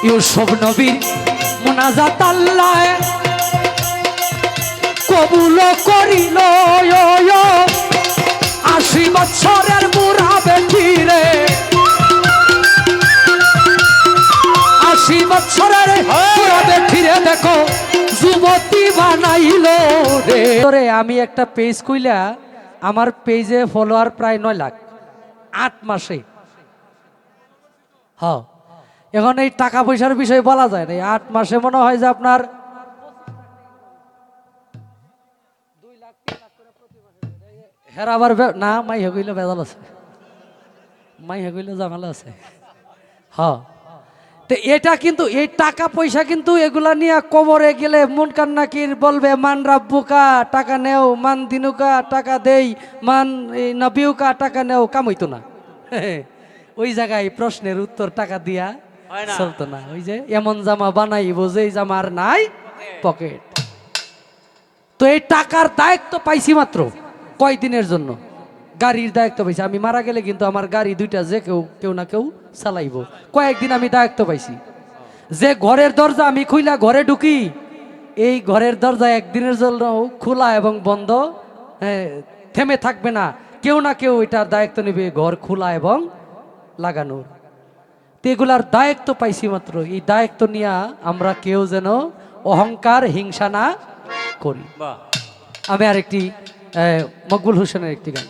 ইউসুফ নবীর মুনাজাত আল্লাহ কবুল করিল ৮০ বছরের বুড়া বেঠিরে ৮০ বছরের বুড়া বেঠিরে দেখো যুবতী বানাইল রে। আমি একটা পেজ কইলা আমার পেজে ফলোয়ার প্রায় ৯ লাখ ৮ মাসে। হ্যাঁ, এখন এই টাকা পয়সার বিষয়ে বলা যায় না। ৮ মাসে মনে হয় যে আপনার ২ লাখ ৩ লাখ করে প্রতি মাসে। হের আবার না মাই হইলে ভেজাল আছে, মাই হইলে জামালা আছে। হ্যাঁ, তো এটা কিন্তু এই টাকা পয়সা কিন্তু এগুলা নিয়ে কবরে গেলে মন কান্নাকির বলবে মান রাব্বুকা টাকা নেও, মান দিনুকা টাকা দেই, মান নবিউকা টাকা নেও, কাম হইতো না। ওই জায়গায় প্রশ্নের উত্তর টাকা দিয়া চলতো না। ওই যে এমন জামা বানাইব যে জামার নাই পকেট। তো এই টাকার দায়িত্ব পাইছি মাত্র কয়দিনের জন্য, গাড়ির দায়িত্ব পাইছি। আমি মারা গেলে কিন্তু আমার গাড়ি 2টা যে কেউ না কেউ চালাইব। কয়েকদিন আমি দায়িত্ব পাইছি যে ঘরের দরজা আমি খুইলা ঘরে ঢুকি, এই ঘরের দরজা একদিনের জন্য খোলা এবং বন্ধ থেমে থাকবে না, কেউ না কেউ এটার দায়িত্ব নেবে ঘর খোলা এবং লাগানোর। তো এগুলার দায়িত্ব পাইছি মাত্র। এই দায়িত্ব নিয়ে আমরা কেউ যেন অহংকার হিংসা না করি। আমি আরেকটি মকবুল হোসেনের একটি গান।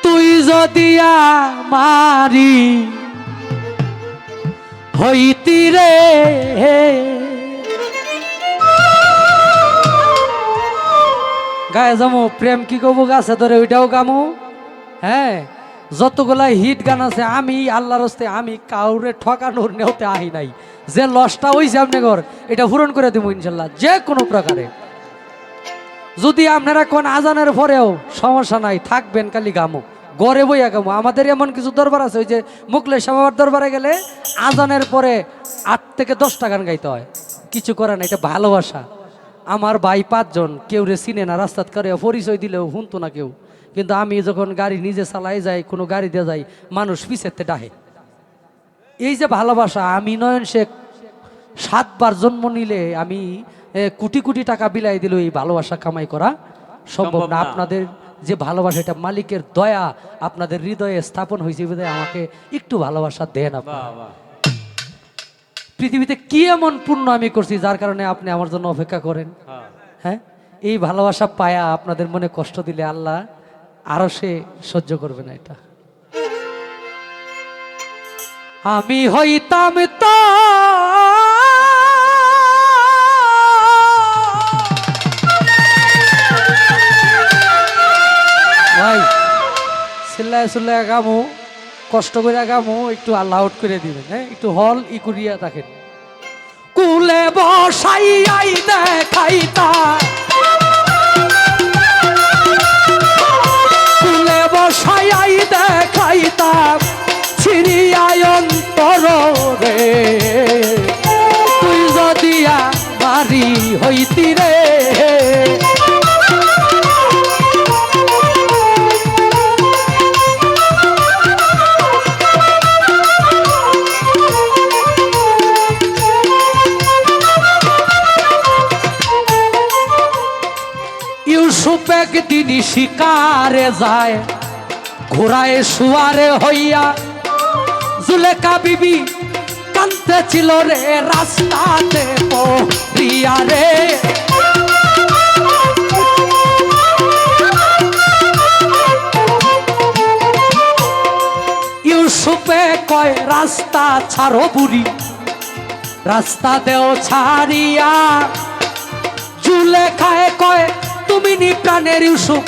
তুই যদি আমারি হইতি রে গায়ে যামু প্রেম কি কবু গাছে ধরে ওইটাও গামু। হ্যাঁ, যতগুলা হিট গান আছে আমি আল্লাহর হস্তে আমি কাউরে ঠকানোর নেওতে আহি নাই। যে লসটা হইছে আপনি ঘর এটা পূরণ করে দিব ইনশাল্লাহ যে কোনো প্রকারে। যদি আপনারা কোন আজানের পরেও সমস্যা নাই, থাকবেন খালি গামু, গড়ে বইয়া গামু। আমাদের এমন কিছু দরবার আছে, ওই যে মুকলে বাবার দরবারে গেলে আজানের পরে 8 থেকে 10টা গান গাইতে হয়। কিছু করে না, এটা ভালোবাসা। আমার ভাই 5 জন কেউ রে চিনে না, রাস্তাত করে পরিচয় দিলেও শুনতো না কেউ। কিন্তু আমি যখন গাড়ি নিজে চালাই যাই, কোনো গাড়ি দিয়ে যাই, মানুষ পিছেতে ডাহে। এই যে ভালোবাসা, আমি নয়ন শেখ 7 বার জন্ম নিলে আমি কোটি কোটি টাকা বিলাই দিল, এই ভালোবাসা কামাই করা সম্ভব না। আপনাদের যে ভালোবাসা, এটা মালিকের দয়া আপনাদের হৃদয়ে স্থাপন হয়েছে, আমাকে একটু ভালোবাসা দেন আপনারা। পৃথিবীতে কি এমন পুণ্য আমি করছি যার কারণে আপনি আমার জন্য অপেক্ষা করেন? হ্যাঁ, এই ভালোবাসা পায়া আপনাদের মনে কষ্ট দিলে আল্লাহ আরো সে সহ্য করবে না। এটা আমি হইতাম তো ভাই চিল্লায় চিল্লায় গামু, কষ্ট করে গামু, একটু আল্লাহ আউট করে দিবেন। হ্যাঁ, একটু হল ই করিয়া থাকেন। কুলে বসাইয়াই দেখাইতা, কুলে বসাইয়াই দেখাইতা ছিড়িয়ায় অন্তর রে, তুই যদি আমারি হইতি রে। ইউসুফ একদিন শিকারে যায়, ঘোড়ায় শুয়ারে হইয়া, জুলেখা বিবি কানতে ছিল রে রাস্তাতে পড়িয়া রে। ইউসুফে কয় রাস্তা ছাড়ো বুড়ি, রাস্তা দেও ছাড়িয়া। জুলেখায় কয় তুমি নি প্রাণের ইউসুফ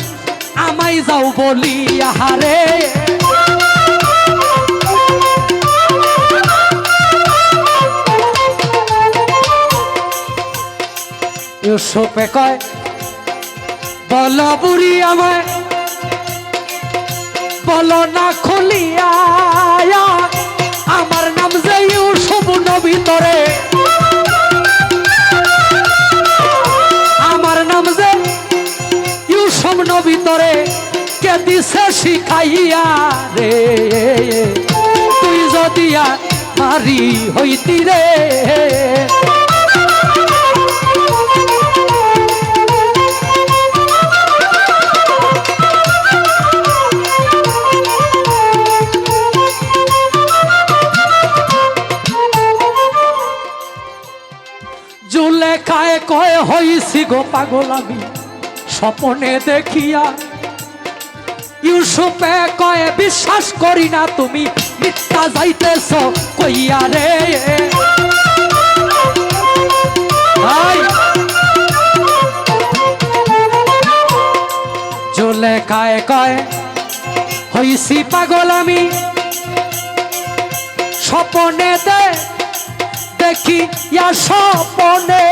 আমায় যাও বলিয়া রে। ইউসুফে কয় বলো বুড়ি আমায়, বলো না খুলিয়া আমার নাম যে ইউসুফ নবী তরে, আমার নাম দিছে শিখাইয়া রে তুই যদি মারি হইতি রে জুলেখায় কয় হইছি গো পাগল আমি স্বপ্নে দেখিয়া ইউসুফে কয় বিশ্বাস করি না তুমি মিথ্যা যাইতেছ কইয়া রে জুলেখায় কয় হইছি পাগল আমি স্বপ্নে দেখি ইয়া স্বপ্নে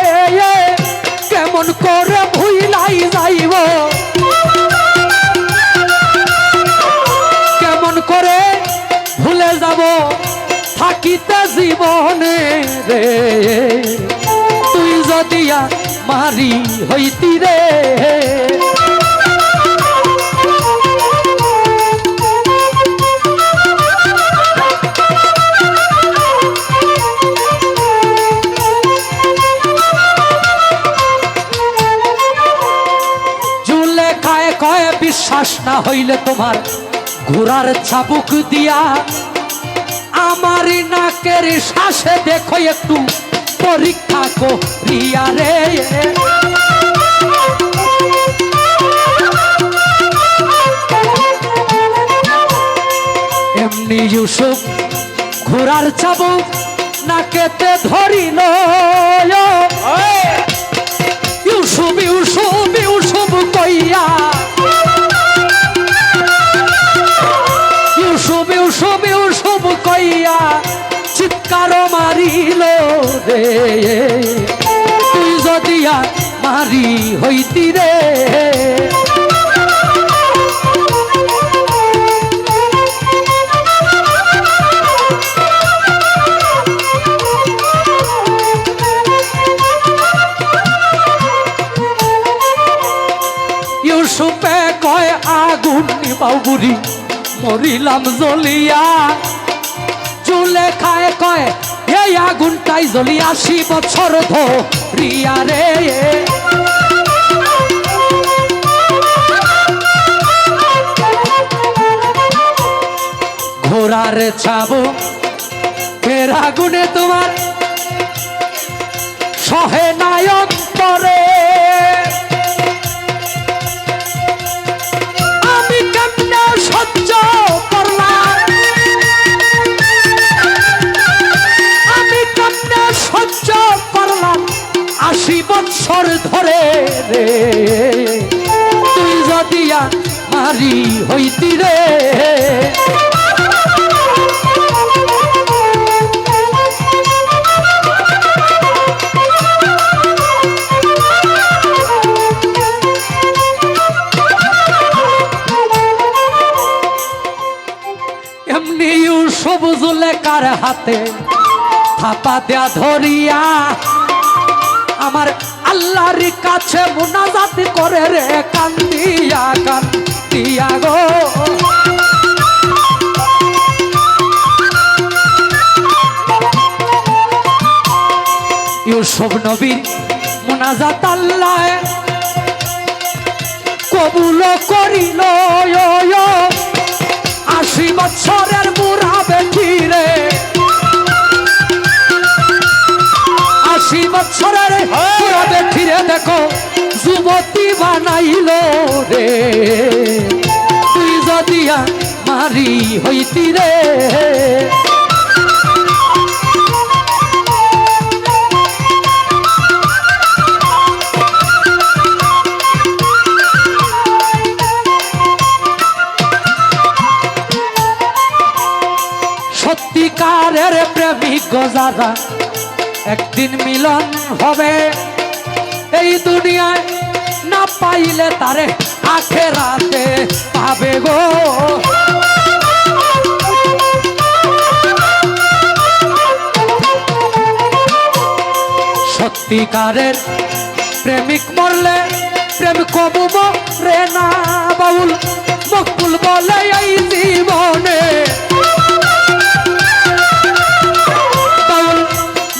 কেমন করে ভুইলাই যাইব কেমন করে ভুলে যাব থাকিতে জীবনে রে তুই যদি মারি হইতি রে বিশ্বাস না হইলে তোমার ঘোড়ার চাবুক দিয়া আমার নাকের শ্বাসে দেখো একটু পরীক্ষা করিয়া রে এমনি ইউসুফ ঘোড়ার চাবুক নাকেতে ধরিল ইউসুফ ইউসুফ ইউসুফ কইয়া ইউসুফ কইয়া চিৎকার মারিল রে তুই যদি মারি হইতি রে ইউসুফে কয় আগুন নিবাও বুড়ি মরিলাম জ্বলিয়া জুলেখায় কয় এই আগুনটাই জ্বলি 80 বছর ধরিয়া রে ঘোড়ার ছাবো ফের আগুনে তোমার সহে নায়ক পরে সহ্য করলাম আমি কেমনে সহ্য করলাম 80 বছর ধরে রে তুই যদি মারি হইতি রে জুলেখার হাতে থাপা দেয়া ধরিয়া আমার আল্লাহর কাছে মুনাজাত করে রে কান্দিয়া কান্দিয়া গো ইউসুফ নবী মুনাজাত আল্লাহ কবুল করিল 80 বছরের বুড়া বেটি রে 80 বছরের বুড়া বেটি রে দেখো যুবতী বানাইল রে তুই যদি মারি হইতি রে সত্যিকারের প্রেমিক যারা একদিন মিলন হবে এই দুনিয়ায় না পাইলে তারে আখেরাতে পাবে গো সত্যিকারের প্রেমিক মরলে প্রেম কবু রে না বাউল মকবুল বলে এই জীবনে বাউল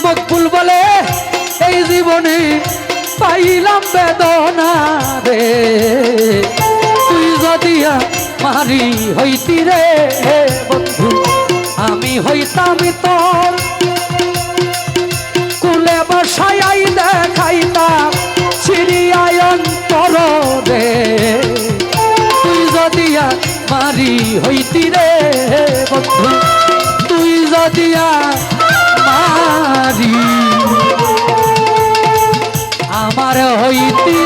মকবুল বলে এই জীবনে পাইলাম বেদনা রে তুই যদি মারি হইতি রে বন্ধু আমি হইতাম তোর কুলে বসাই দেখাইতাম চিড়িয়ায় অন্তর রে তুই যদি মারি হইতি রে বন্ধু তুই যদি মারি আমার হইতি